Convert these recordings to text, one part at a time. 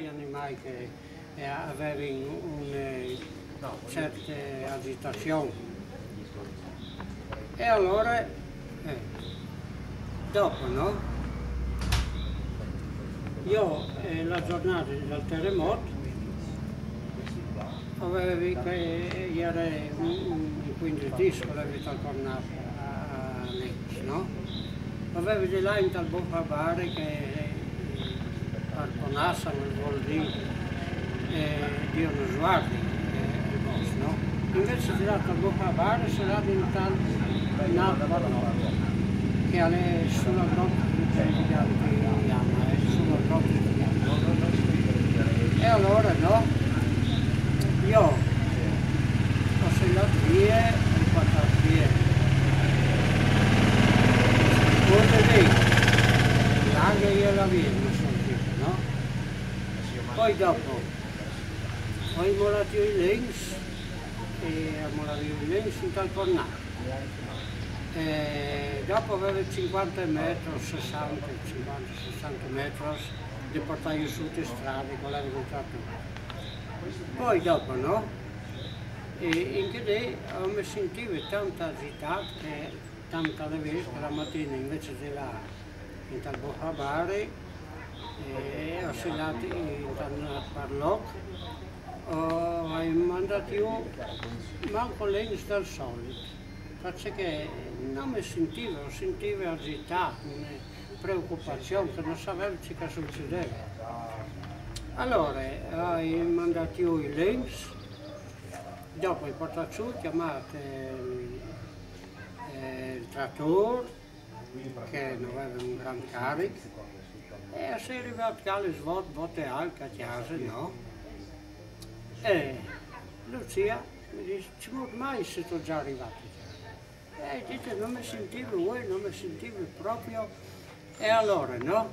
sai animali che avevano una certa agitazione. E allora, dopo, no? Io, la giornata del terremoto, avevo che era un 15 disco, avevo tornato a Lenz, no? Avevo di là in tal Bofabare che Arconassa non vuol dire Dio non sguardi il bosco, no? Invece di là tal Bofabare sarà in tal Napoli, che è sulla grotta di Giuliana, sulla grotta di Giuliana. E allora, no? Io ho segnato via e portato via. Guarda lì, l'anche io la via, non sono più, no? Poi dopo ho immolato i Lenz e ho immolato i Lenz in tal Cornato. Dopo avevo 50 metri, 60, 50-60 metri di portare su le strade con l'agricoltura. Poi dopo, no? E in che lì mi sentivo tanto agitato che tanta vez la mattina invece di là in tal Bofabare ho segato in tal Parloc, ho mandato io manco Lenz dal solito, perché non mi sentivo agitato, preoccupazione, che non sapevo che succedeva. Allora, ho mandato io i Lenz, dopo ho portato su, ho chiamato il trattore, che non aveva un gran carico, e sono arrivato alle svolte anche a casa, no? E Lucia mi dice, ci vuoi mai se sono già arrivato? E dice, non mi sentivo, non mi sentivo proprio. E allora, no?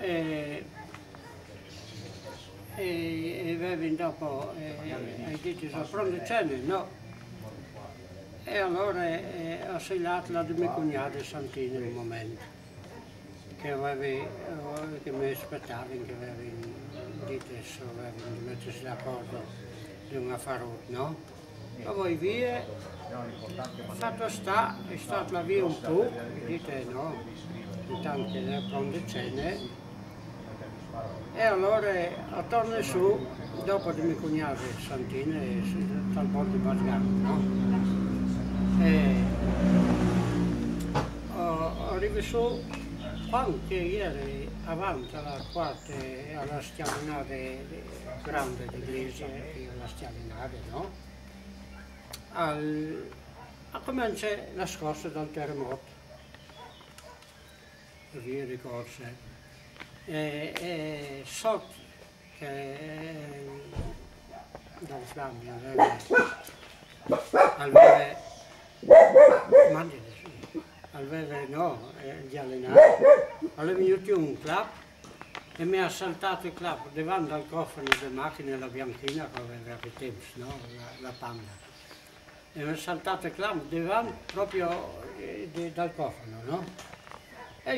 E avevi dopo, hai detto, sono pronto cene? No. E allora ho segnalato la di mio cognato Santino in un momento, che mi aspettava, che avevi detto di mettersi d'accordo di un affarotto, no? Ma poi via, fatto sta, è stato la via un po', dite no, intanto che è pronto cene. E allora torno su, dopo di mio cognato Santino, dal bordo di Basgano, no? Arrivo su, quando ieri avanti alla quarta, alla schiavinata grande dell'iglesia, la schiavinata, no? A comincia la scossa dal terremoto, via di corse. Sotto che dal Flammio aveva no, gli allenati, aveva venuto un clap e mi ha saltato il clap davanti al cofano delle macchine, la bianchina che aveva per tempo, no? la Panda. E mi ha saltato il clap davanti proprio dal cofano, no? E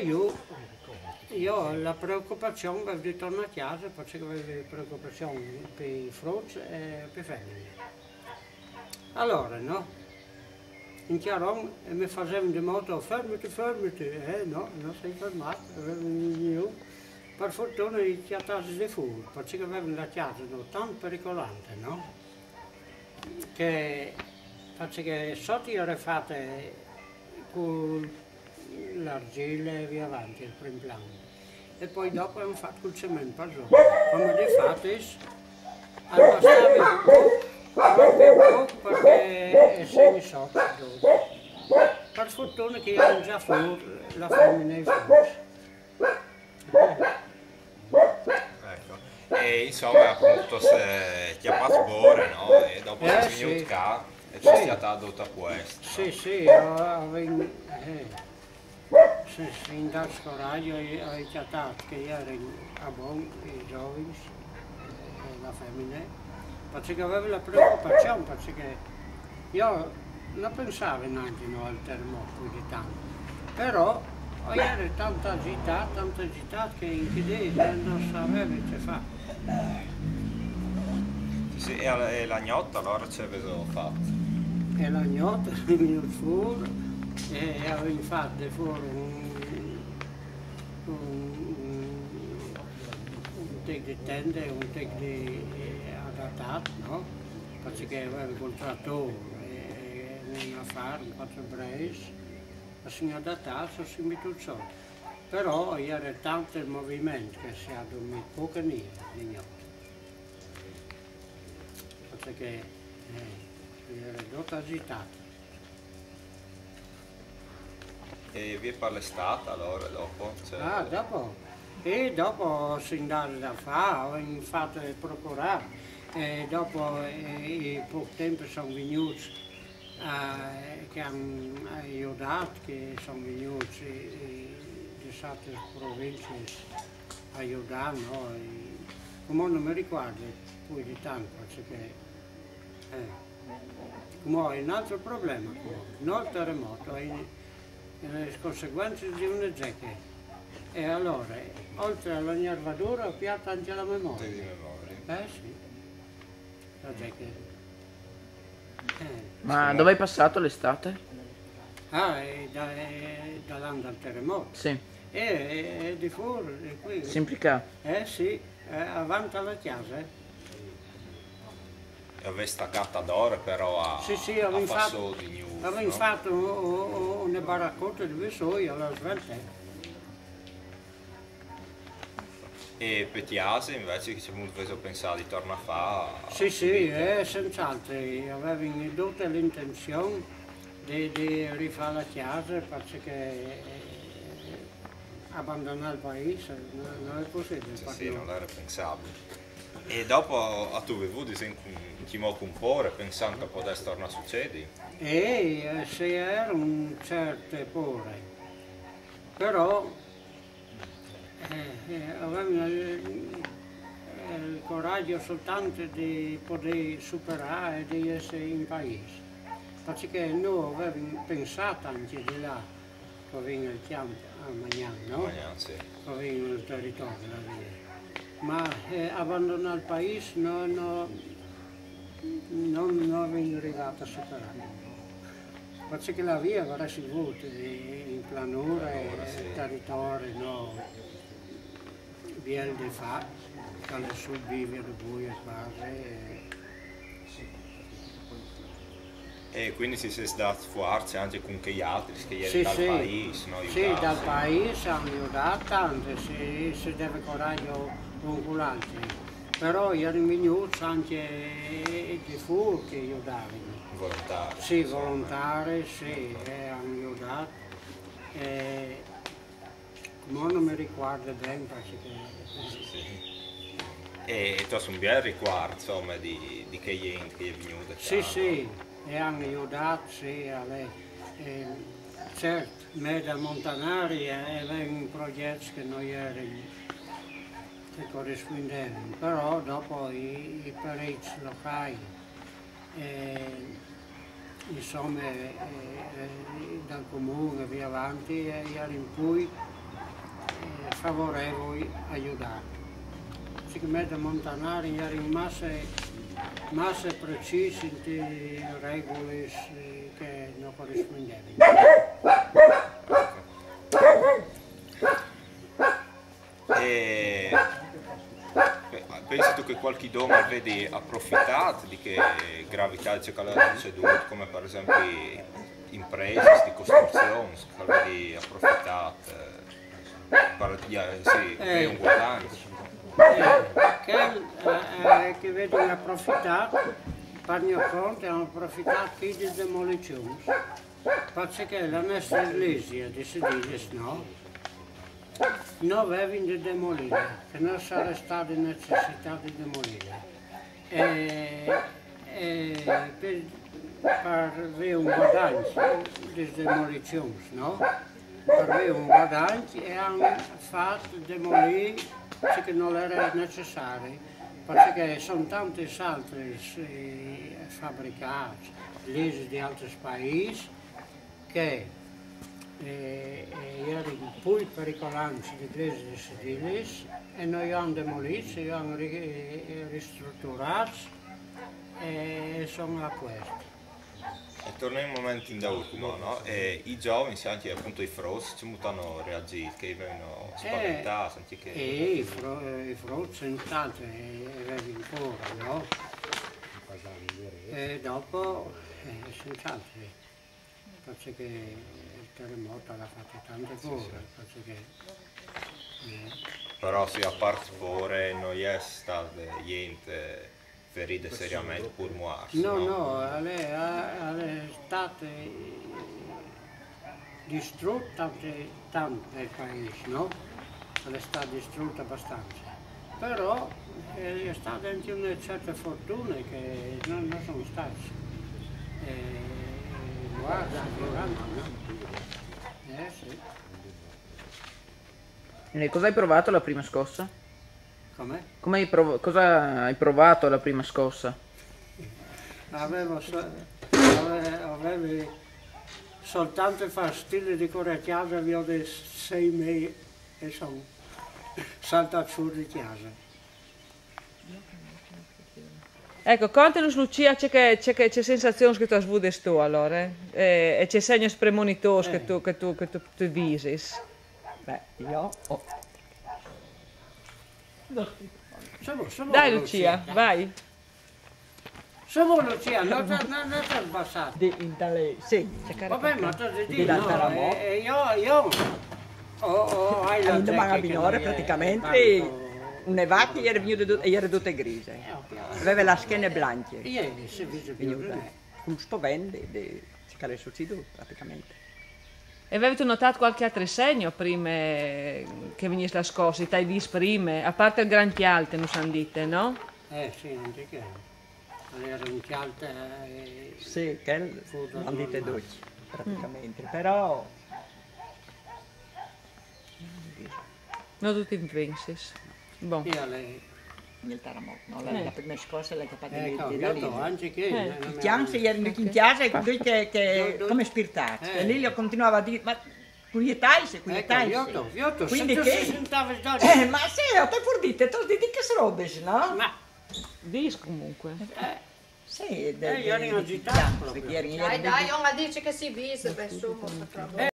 io la preoccupazione per ritornare a casa, perché avevo preoccupazione per i frutti e per le femmine. Allora, no? In Chiaron mi facevano di moto, fermati, no, non sei fermato, io. Per fortuna i chiatasi di fuoco, perché avevano la chiesa tanto pericolante, no? Perché sotto era fatta con l'argilla e via avanti, il primo piano. E poi dopo abbiamo fatto col cemento per sopra. Come di fatto, abbassava poco perché essendo sotto. Per fortuna che erano già fuori, la femmina e i fuori. Ecco. E insomma appunto ti ha fatto buone, no? E dopo sei venuto qua e ci sei stato a questo. Sì, in dal scoraggio ho chiamato che erano a buon i giovani e la femmina, perché avevo la preoccupazione, perché io non pensavo neanche al terremoto più di tanto, però era tanta agitata che in chiede non sapeva che fa. Sì, e la notte allora ci avete fatto? E la notte è venuto fuori e avevamo fatto fuori un tec di tende, un tec di adattato, no? Perché aveva incontrato un affare, un quattro brace, si è adattato, si è messo sotto. Però era tanto il movimento che si è dormito poco di notte. Perché era tutto agitato. E vi è per l'estate allora dopo? Cioè... Ah, dopo? E dopo si è andato da fare, ho fatto procurare. E dopo poco tempo sono venuti che hanno aiutato, che sono venuti di altre province a aiutare, no? Come non mi ricordo più di tanto, perché come è un altro problema, non il terremoto, le conseguenze di una zecca. E allora, oltre alla nervatura, piatta anche la memoria. Di memoria. Sì, la zecca. Ma dove hai passato l'estate? Ah, dall'anno del terremoto. Sì, E di fuori, di qui. sempre qua. Sì, avanti alla chiesa. E avete staccato d'ora però a, Sì, a avevo Fassò fatto, di News, avevo no? fatto una baraccotta di Vessoio alla Svelta. E Petiase invece che ci avete pensato di tornare a fare? Sì, senz'altro. Avevo tutta l'intenzione di rifare la chiesa perché abbandonare il paese non è possibile. Sì, non era pensabile. E dopo a tu avevo intimoto un po' pensando che potesse tornare a succedere? E se era un certo pure, però avevamo il coraggio soltanto di poter superare e di essere in paese, perché noi avevamo pensato anche di là, che avevamo il campo a Magnano, no? Magnano, sì. Che avevamo il territorio da lì. Ma abbandonare il paese non avevo arrivato a superare. Perché la via avrà sivuto in pianura e territorio, no? Biel di fa, che alle sue vive di buie base. E quindi si è dato fuarci anche con che altri che Sì, erano sì. dal paese, no? Sì, dal paese hanno aiutato tanto, si deve coraggio con altri. Però erano venuti anche di fuori che aiutavano. Volontari. Sì, volontari, sì, hanno aiutato. Ma non mi ricordo bene perché... Sì. E tu hai un bel ricordo, insomma, di che gente che è venuta? Sì, e hanno aiutato, sì, certo, me da Montanari avevamo un progetto che noi eravamo, che corrispondevano, però dopo i parecchi locali, insomma, dal comune via avanti, erano in cui favorevoli a aiutare. Siccome da Montanari erano masse precise di regole che non corrispondevano. E pensi tu che qualche donna vedi approfittato di che gravità c'è che è succeduto, come per esempio imprese di costruzione, che vedi approfittato per un guadagno? Che vedono approfittato, per mio conto hanno approfittato chi di demolizioni, perché la nostra iglesia di Sedilis non avevano di demolire, che non sarebbe stata necessità di demolire. Per avere un guadagno di demolizioni, no? Per avere un guadagno e hanno fatto demolire che non era necessario, perché sono tanti altri fabbricati, lesi di altri paesi, che erano poi pericolanti di Iglesia di Sedilis e noi abbiamo demolito, abbiamo ristrutturato e sono a questo. E torniamo un momento in da ultimo, no? E i giovani, anche appunto i fros, come hanno reagito? Che vengono spaventati? I fros intanto erano ancora, no? E dopo, senz'altro, perché il terremoto ha fatto tante cose, perché... Però sì, a parte fuori non è stato niente ferite seriamente pur morti, no? No, è stata distrutta tanto nel paese, no? È stata distrutta abbastanza. Però è stata anche una certa fortuna che non sono stati. Guarda, no? Sì. E cosa hai provato alla prima scossa? Com'è? Cosa hai provato alla prima scossa? Avevo soltanto fastidio di correttiare, avevo dei 6 mesi e sono saltato su di casa. Ecco, contanos Lucia, c'è sensazioni che tu hai avuto tu allora? E c'è segni premonitori che tu visi? Beh, io ho... Dai Lucia, vai! Siamo Lucia, non ti è passato. Sì, Vabbè, ma tu di dici, là no, per amore. Io hai la Domani minore praticamente nevati era venuto e era tutta grigia. Aveva la schiena bianca. Ieri si vede più. Un spavento di ciò che è successo praticamente. E avete notato qualche altro segno prima che venisse la scossa? Ti hai visto prima? A parte il gran chialte, non sanno dite, no? Sì, non ti chiedo. Era un chialte... Sì, che non dite dolci praticamente, però... Non tutti in Vinces. Bon. Io lei... Il terremoto, no? La prima scossa l'hai capace di io do anche che... I chianti erano in chiesa e lui che come spirtati. E lì io continuava a dire, ma quietaisi. Quindi che... ma sì, te pur dite che robe, no? Ma... Dis comunque. Sì, io ero agitato. Dai, non la dice che si vise, beh, insomma,